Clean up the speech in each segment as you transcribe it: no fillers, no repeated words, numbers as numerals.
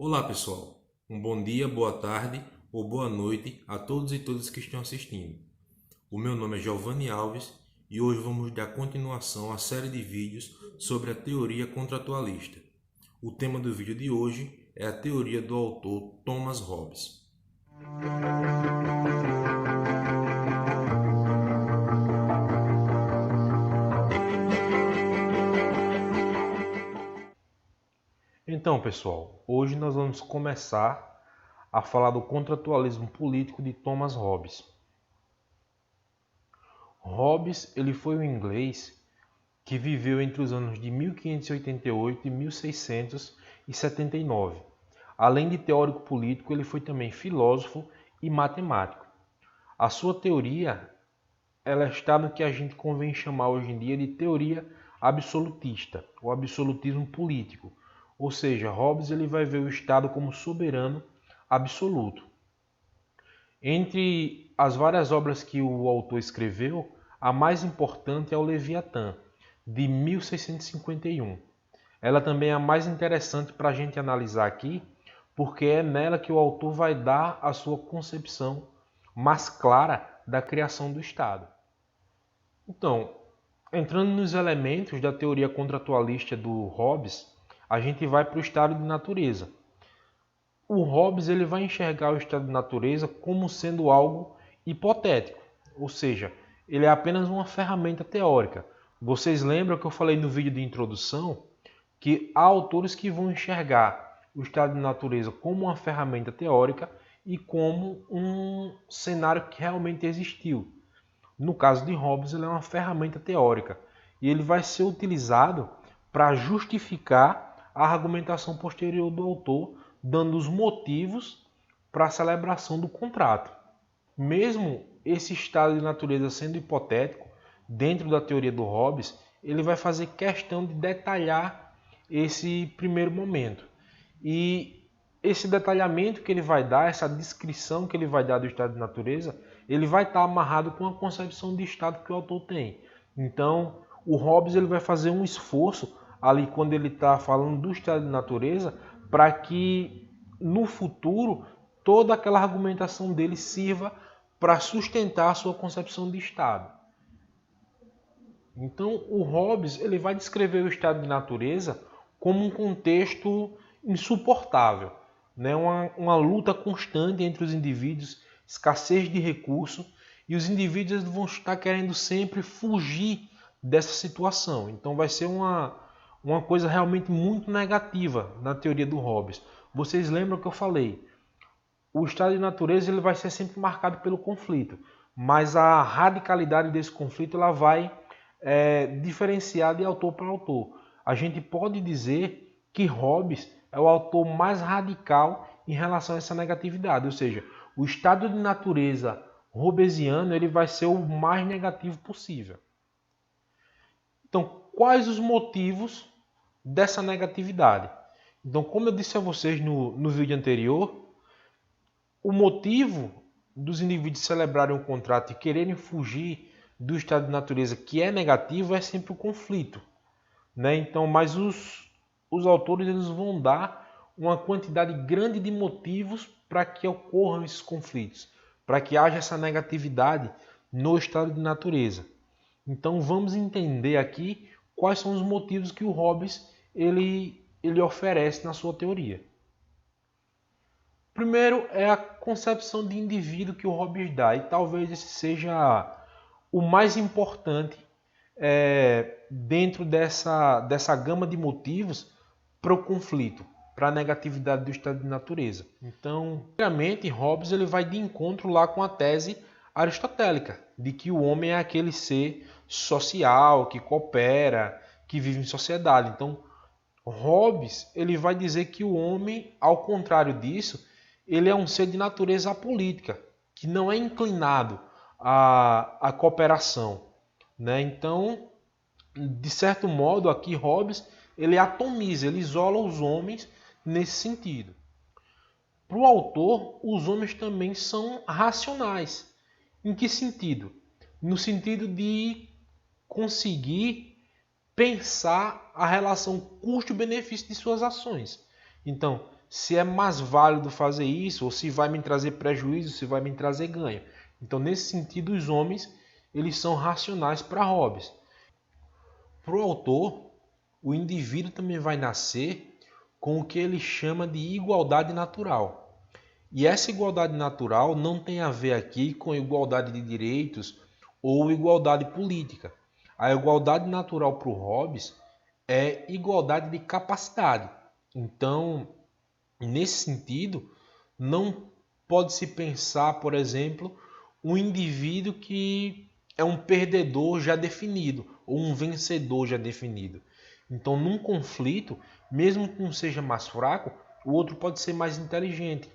Olá pessoal, um bom dia, boa tarde ou boa noite a todos e todas que estão assistindo. O meu nome é Giovanni Alves e hoje vamos dar continuação à série de vídeos sobre a teoria contratualista. O tema do vídeo de hoje é a teoria do autor Thomas Hobbes. Então pessoal, hoje nós vamos começar a falar do contratualismo político de Thomas Hobbes. Hobbes ele foi um inglês que viveu entre os anos de 1588 e 1679. Além de teórico político, ele foi também filósofo e matemático. A sua teoria ela está no que a gente convém chamar hoje em dia de teoria absolutista, ou absolutismo político. Ou seja, Hobbes ele vai ver o Estado como soberano absoluto. Entre as várias obras que o autor escreveu, a mais importante é o Leviatã, de 1651. Ela também é a mais interessante para a gente analisar aqui, porque é nela que o autor vai dar a sua concepção mais clara da criação do Estado. Então, entrando nos elementos da teoria contratualista do Hobbes, a gente vai para o estado de natureza. O Hobbes ele vai enxergar o estado de natureza como sendo algo hipotético, ou seja, ele é apenas uma ferramenta teórica. Vocês lembram que eu falei no vídeo de introdução que há autores que vão enxergar o estado de natureza como uma ferramenta teórica e como um cenário que realmente existiu. No caso de Hobbes, ele é uma ferramenta teórica e ele vai ser utilizado para justificar a argumentação posterior do autor, dando os motivos para a celebração do contrato. Mesmo esse estado de natureza sendo hipotético, dentro da teoria do Hobbes, ele vai fazer questão de detalhar esse primeiro momento. E esse detalhamento que ele vai dar, essa descrição que ele vai dar do estado de natureza, ele vai estar amarrado com a concepção de estado que o autor tem. Então, o Hobbes ele vai fazer um esforço ali quando ele está falando do estado de natureza para que no futuro toda aquela argumentação dele sirva para sustentar a sua concepção de estado. Então, o Hobbes ele vai descrever o estado de natureza como um contexto insuportável, né? uma luta constante entre os indivíduos, escassez de recursos, e os indivíduos vão estar querendo sempre fugir dessa situação. Então, vai ser uma coisa realmente muito negativa na teoria do Hobbes. Vocês lembram que eu falei? O estado de natureza ele vai ser sempre marcado pelo conflito, mas a radicalidade desse conflito ela vai diferenciar de autor para autor. A gente pode dizer que Hobbes é o autor mais radical em relação a essa negatividade, ou seja, o estado de natureza hobbesiano ele vai ser o mais negativo possível. Então, quais os motivos dessa negatividade? Então, como eu disse a vocês no vídeo anterior, o motivo dos indivíduos celebrarem um contrato e quererem fugir do estado de natureza que é negativo é sempre o conflito, né? Então, mas os autores eles vão dar uma quantidade grande de motivos para que ocorram esses conflitos, para que haja essa negatividade no estado de natureza. Então, vamos entender aqui quais são os motivos que o Hobbes ele oferece na sua teoria. Primeiro é a concepção de indivíduo que o Hobbes dá, e talvez esse seja o mais importante dentro dessa gama de motivos para o conflito, para a negatividade do estado de natureza. Então, primeiramente, Hobbes ele vai de encontro lá com a tese aristotélica, de que o homem é aquele ser social, que coopera, que vive em sociedade. Então, Hobbes ele vai dizer que o homem, ao contrário disso, ele é um ser de natureza apolítica, que não é inclinado à cooperação, né? Então, de certo modo, aqui Hobbes ele atomiza, ele isola os homens nesse sentido. Para o autor, os homens também são racionais. Em que sentido? No sentido de conseguir pensar a relação custo-benefício de suas ações. Então, se é mais válido fazer isso, ou se vai me trazer prejuízo, se vai me trazer ganho. Então, nesse sentido, os homens eles são racionais para Hobbes. Para o autor, o indivíduo também vai nascer com o que ele chama de igualdade natural. E essa igualdade natural não tem a ver aqui com igualdade de direitos ou igualdade política. A igualdade natural para o Hobbes é igualdade de capacidade. Então, nesse sentido, não pode-se pensar, por exemplo, um indivíduo que é um perdedor já definido ou um vencedor já definido. Então, num conflito, mesmo que um seja mais fraco, o outro pode ser mais inteligente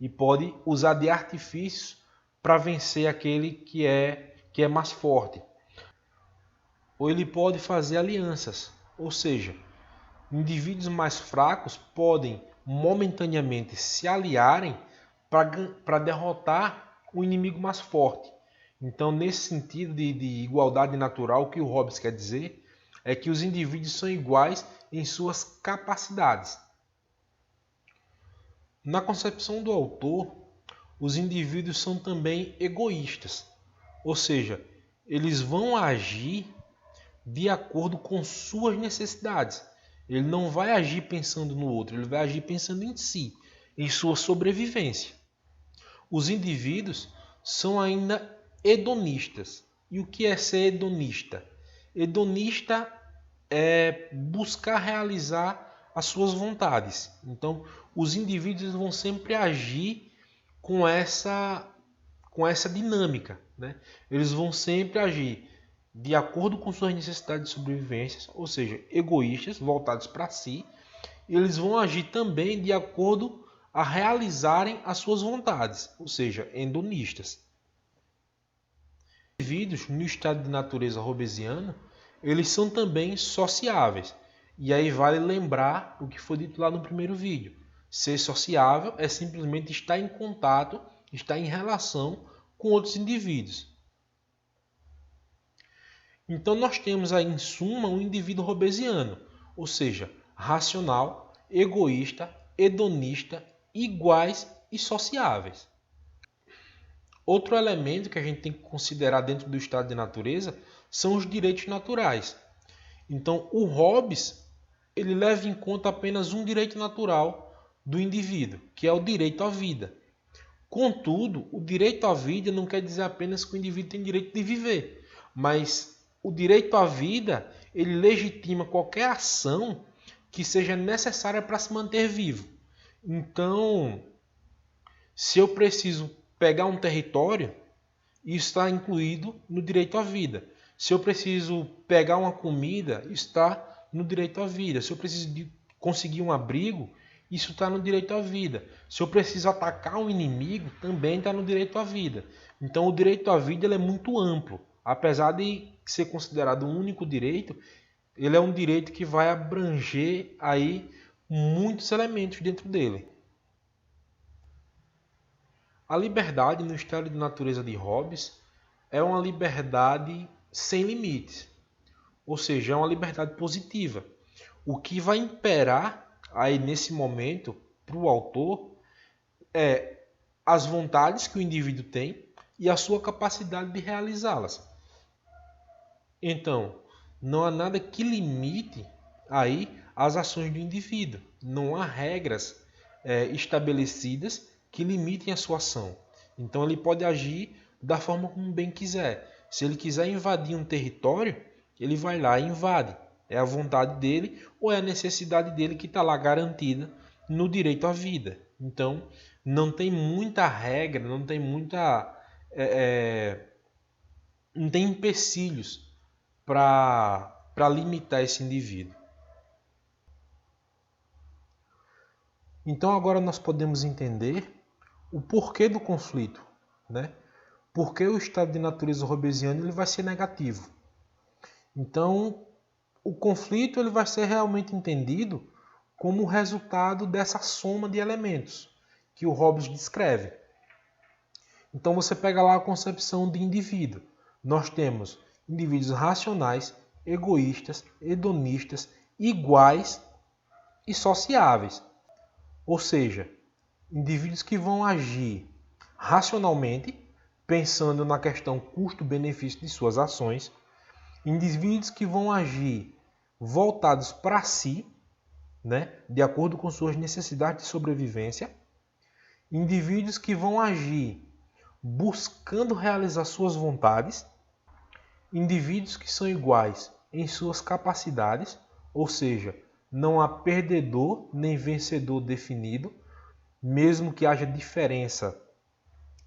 e pode usar de artifícios para vencer aquele que é mais forte. Ou ele pode fazer alianças, ou seja, indivíduos mais fracos podem momentaneamente se aliarem para derrotar o inimigo mais forte. Então, nesse sentido de igualdade natural, o que o Hobbes quer dizer é que os indivíduos são iguais em suas capacidades. Na concepção do autor, os indivíduos são também egoístas, ou seja, eles vão agir de acordo com suas necessidades. Ele não vai agir pensando no outro, ele vai agir pensando em si, em sua sobrevivência. Os indivíduos são ainda hedonistas. E o que é ser hedonista? Hedonista é buscar realizar as suas vontades. Então, os indivíduos vão sempre agir com essa dinâmica, né? Eles vão sempre agir de acordo com suas necessidades de sobrevivência, ou seja, egoístas, voltados para si. Eles vão agir também de acordo a realizarem as suas vontades, ou seja, hedonistas. Os indivíduos no estado de natureza hobbesiano, eles são também sociáveis. E aí vale lembrar o que foi dito lá no primeiro vídeo. Ser sociável é simplesmente estar em contato, estar em relação com outros indivíduos. Então nós temos aí em suma um indivíduo hobbesiano, ou seja, racional, egoísta, hedonista, iguais e sociáveis. Outro elemento que a gente tem que considerar dentro do estado de natureza são os direitos naturais. Então o Hobbes ele leva em conta apenas um direito natural do indivíduo, que é o direito à vida. Contudo, o direito à vida não quer dizer apenas que o indivíduo tem direito de viver, mas o direito à vida, ele legitima qualquer ação que seja necessária para se manter vivo. Então, se eu preciso pegar um território, isso está incluído no direito à vida. Se eu preciso pegar uma comida, isso está no direito à vida. Se eu preciso conseguir um abrigo, isso está no direito à vida. Se eu preciso atacar um inimigo, também está no direito à vida. Então, o direito à vida ele é muito amplo. Apesar de ser considerado um único direito, ele é um direito que vai abranger aí muitos elementos dentro dele. A liberdade no estado de natureza de Hobbes é uma liberdade sem limites, ou seja, é uma liberdade positiva. O que vai imperar aí nesse momento para o autor é as vontades que o indivíduo tem e a sua capacidade de realizá-las. Então, não há nada que limite aí as ações do indivíduo. Não há regras estabelecidas que limitem a sua ação. Então, ele pode agir da forma como bem quiser. Se ele quiser invadir um território, ele vai lá e invade. É a vontade dele ou é a necessidade dele que está lá garantida no direito à vida. Então, não tem muita regra, não tem não tem empecilhos para limitar esse indivíduo. Então agora nós podemos entender o porquê do conflito, né? Por que o estado de natureza hobbesiano ele vai ser negativo. Então o conflito ele vai ser realmente entendido como resultado dessa soma de elementos que o Hobbes descreve. Então você pega lá a concepção de indivíduo. Nós temos indivíduos racionais, egoístas, hedonistas, iguais e sociáveis. Ou seja, indivíduos que vão agir racionalmente, pensando na questão custo-benefício de suas ações, indivíduos que vão agir voltados para si, né, de acordo com suas necessidades de sobrevivência, indivíduos que vão agir buscando realizar suas vontades, indivíduos que são iguais em suas capacidades, ou seja, não há perdedor nem vencedor definido, mesmo que haja diferença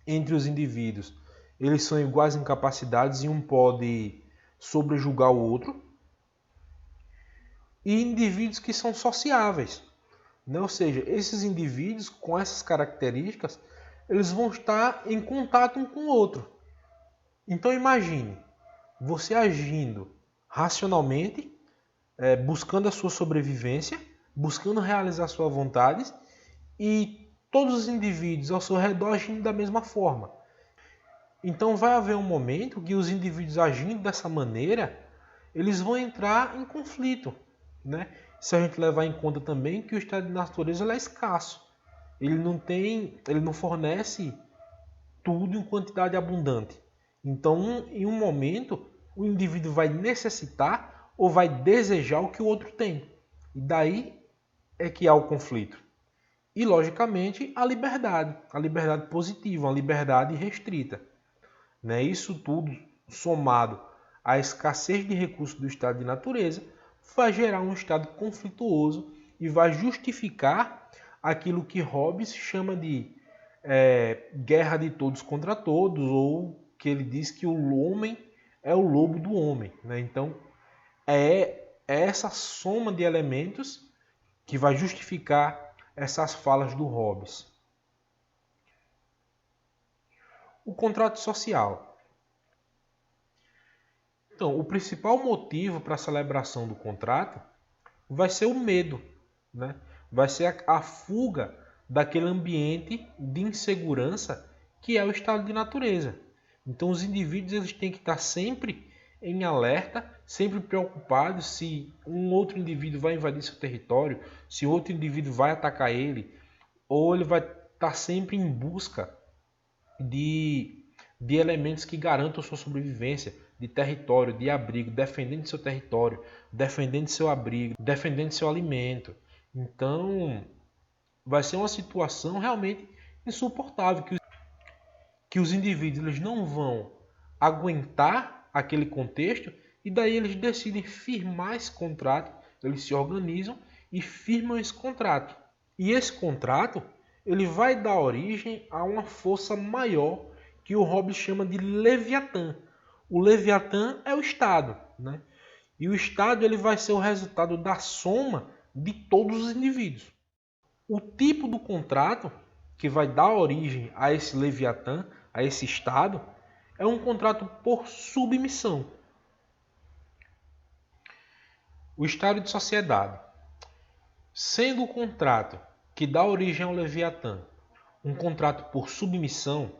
entre os indivíduos, eles são iguais em capacidades e um pode sobrejulgar o outro, e indivíduos que são sociáveis, né? Ou seja, esses indivíduos com essas características, eles vão estar em contato um com o outro. Então imagine, você agindo racionalmente, buscando a sua sobrevivência, buscando realizar suas vontades, e todos os indivíduos ao seu redor agindo da mesma forma. Então vai haver um momento que os indivíduos agindo dessa maneira, eles vão entrar em conflito, né? Se a gente levar em conta também que o estado de natureza é escasso. Ele não fornece tudo em quantidade abundante. Então, em um momento, o indivíduo vai necessitar ou vai desejar o que o outro tem. E daí é que há o conflito. E, logicamente, a liberdade positiva, a liberdade restrita. Né? Isso tudo somado à escassez de recursos do estado de natureza vai gerar um estado conflituoso e vai justificar aquilo que Hobbes chama de guerra de todos contra todos, ou que ele diz que o homem é o lobo do homem. Né? Então, é essa soma de elementos que vai justificar essas falas do Hobbes. O contrato social. Então, o principal motivo para a celebração do contrato vai ser o medo, né? Vai ser a fuga daquele ambiente de insegurança que é o estado de natureza. Então, os indivíduos eles têm que estar sempre em alerta, sempre preocupados se um outro indivíduo vai invadir seu território, se outro indivíduo vai atacar ele, ou ele vai estar sempre em busca de elementos que garantam sua sobrevivência, de território, de abrigo, defendendo seu território, defendendo seu abrigo, defendendo seu alimento. Então, vai ser uma situação realmente insuportável, que os indivíduos eles não vão aguentar aquele contexto e daí eles decidem firmar esse contrato, eles se organizam e firmam esse contrato. E esse contrato ele vai dar origem a uma força maior que o Hobbes chama de Leviatã. O Leviatã é o Estado, né? E o Estado ele vai ser o resultado da soma de todos os indivíduos. O tipo do contrato que vai dar origem a esse Leviatã, a esse Estado, é um contrato por submissão. O Estado de sociedade. Sendo o contrato que dá origem ao Leviatã um contrato por submissão,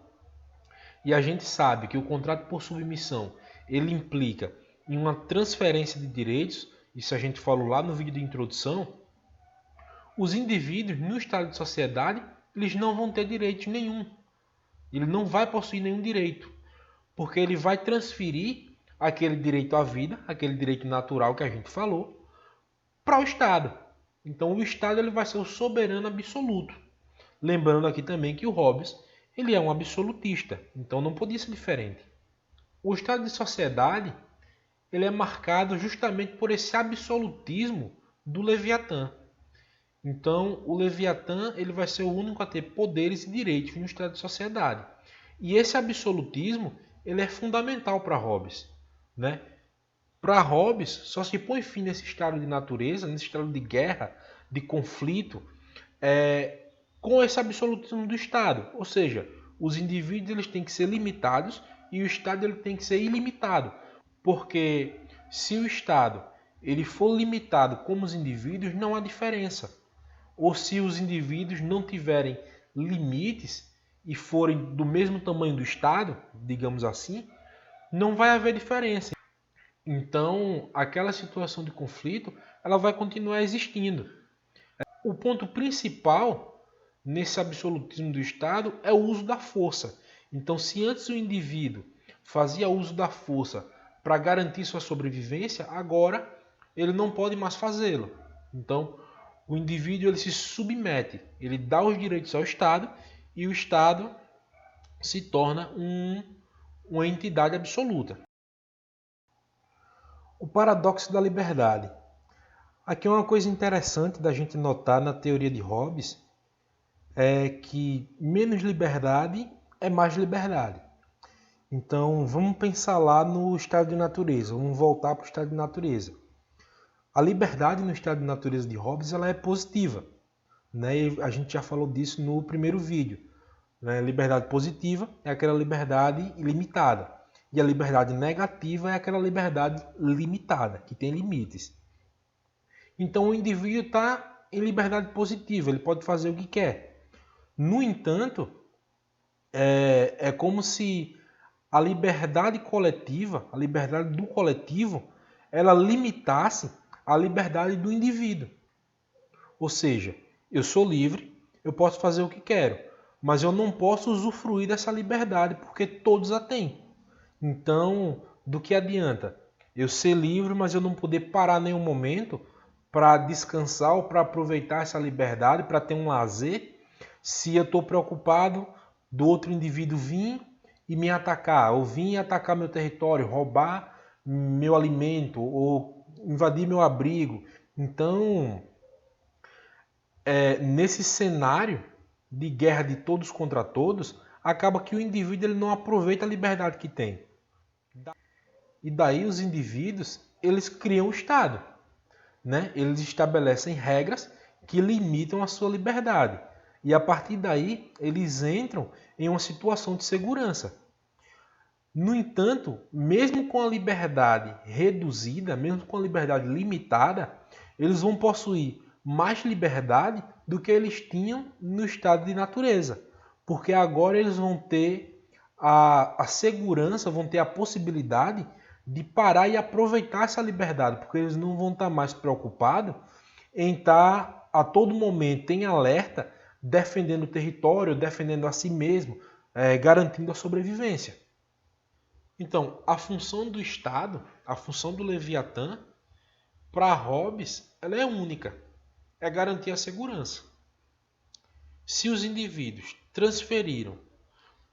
e a gente sabe que o contrato por submissão ele implica em uma transferência de direitos, isso a gente falou lá no vídeo de introdução, os indivíduos no estado de sociedade eles não vão ter direito nenhum. Ele não vai possuir nenhum direito, porque ele vai transferir aquele direito à vida, aquele direito natural que a gente falou, para o Estado. Então o Estado ele vai ser o soberano absoluto. Lembrando aqui também que o Hobbes ele é um absolutista, então não podia ser diferente. O estado de sociedade ele é marcado justamente por esse absolutismo do Leviatã. Então o Leviatã ele vai ser o único a ter poderes e direitos no estado de sociedade. E esse absolutismo ele é fundamental para Hobbes, né? Para Hobbes só se põe fim nesse estado de natureza, nesse estado de guerra, de conflito, com esse absolutismo do Estado. Ou seja, os indivíduos eles têm que ser limitados e o Estado ele tem que ser ilimitado. Porque se o Estado ele for limitado como os indivíduos, não há diferença. Ou se os indivíduos não tiverem limites e forem do mesmo tamanho do Estado, digamos assim, não vai haver diferença. Então, aquela situação de conflito, ela vai continuar existindo. O ponto principal nesse absolutismo do Estado é o uso da força. Então, se antes o indivíduo fazia uso da força para garantir sua sobrevivência, agora ele não pode mais fazê-lo. Então, o indivíduo ele se submete, ele dá os direitos ao Estado e o Estado se torna uma entidade absoluta. O paradoxo da liberdade. Aqui é uma coisa interessante da gente notar na teoria de Hobbes, é que menos liberdade é mais liberdade. Então, vamos pensar lá no estado de natureza, vamos voltar para o estado de natureza. A liberdade no estado de natureza de Hobbes ela é positiva, né? E a gente já falou disso no primeiro vídeo. Né? Liberdade positiva é aquela liberdade ilimitada, e a liberdade negativa é aquela liberdade limitada, que tem limites. Então, o indivíduo está em liberdade positiva, ele pode fazer o que quer. No entanto, é como se a liberdade coletiva, a liberdade do coletivo, ela limitasse a liberdade do indivíduo. Ou seja, eu sou livre, eu posso fazer o que quero, mas eu não posso usufruir dessa liberdade porque todos a têm. Então, do que adianta eu ser livre, mas eu não poder parar em nenhum momento para descansar ou para aproveitar essa liberdade, para ter um lazer, se eu estou preocupado do outro indivíduo vir e me atacar, ou vir atacar meu território, roubar meu alimento, ou invadir meu abrigo. Então, nesse cenário de guerra de todos contra todos, acaba que o indivíduo ele não aproveita a liberdade que tem. E daí os indivíduos, eles criam o Estado, né? Eles estabelecem regras que limitam a sua liberdade. E a partir daí, eles entram em uma situação de segurança. No entanto, mesmo com a liberdade reduzida, mesmo com a liberdade limitada, eles vão possuir mais liberdade do que eles tinham no estado de natureza. Porque agora eles vão ter a segurança, vão ter a possibilidade de parar e aproveitar essa liberdade, porque eles não vão estar mais preocupados em estar a todo momento em alerta, defendendo o território, defendendo a si mesmo, garantindo a sobrevivência. Então, a função do Estado, a função do Leviatã, para Hobbes, ela é única, é garantir a segurança. Se os indivíduos transferiram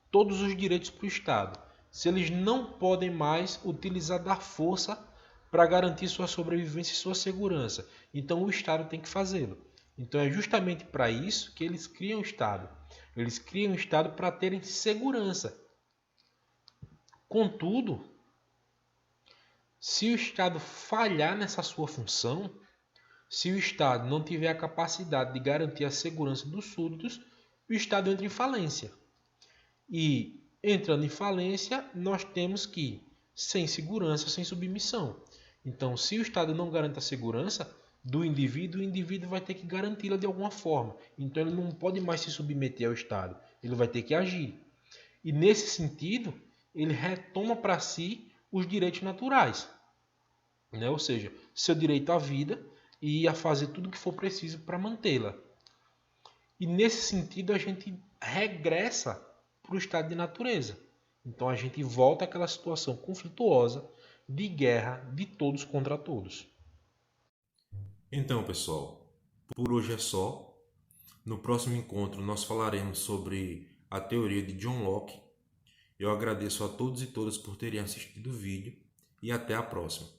todos os direitos para o Estado, se eles não podem mais utilizar da força para garantir sua sobrevivência e sua segurança, então o Estado tem que fazê-lo. Então é justamente para isso que eles criam o Estado. Eles criam o Estado para terem segurança. Contudo, se o Estado falhar nessa sua função, se o Estado não tiver a capacidade de garantir a segurança dos súditos, o Estado entra em falência. E, entrando em falência, nós temos que, sem segurança, sem submissão. Então, se o Estado não garante a segurança do indivíduo, o indivíduo vai ter que garanti-la de alguma forma. Então, ele não pode mais se submeter ao Estado. Ele vai ter que agir. E, nesse sentido, ele retoma para si os direitos naturais. Né? Ou seja, seu direito à vida e a fazer tudo o que for preciso para mantê-la. E, nesse sentido, a gente regressa para o estado de natureza. Então a gente volta àquela situação conflituosa de guerra de todos contra todos. Então, pessoal, por hoje é só. No próximo encontro nós falaremos sobre a teoria de John Locke. Eu agradeço a todos e todas por terem assistido o vídeo e até a próxima.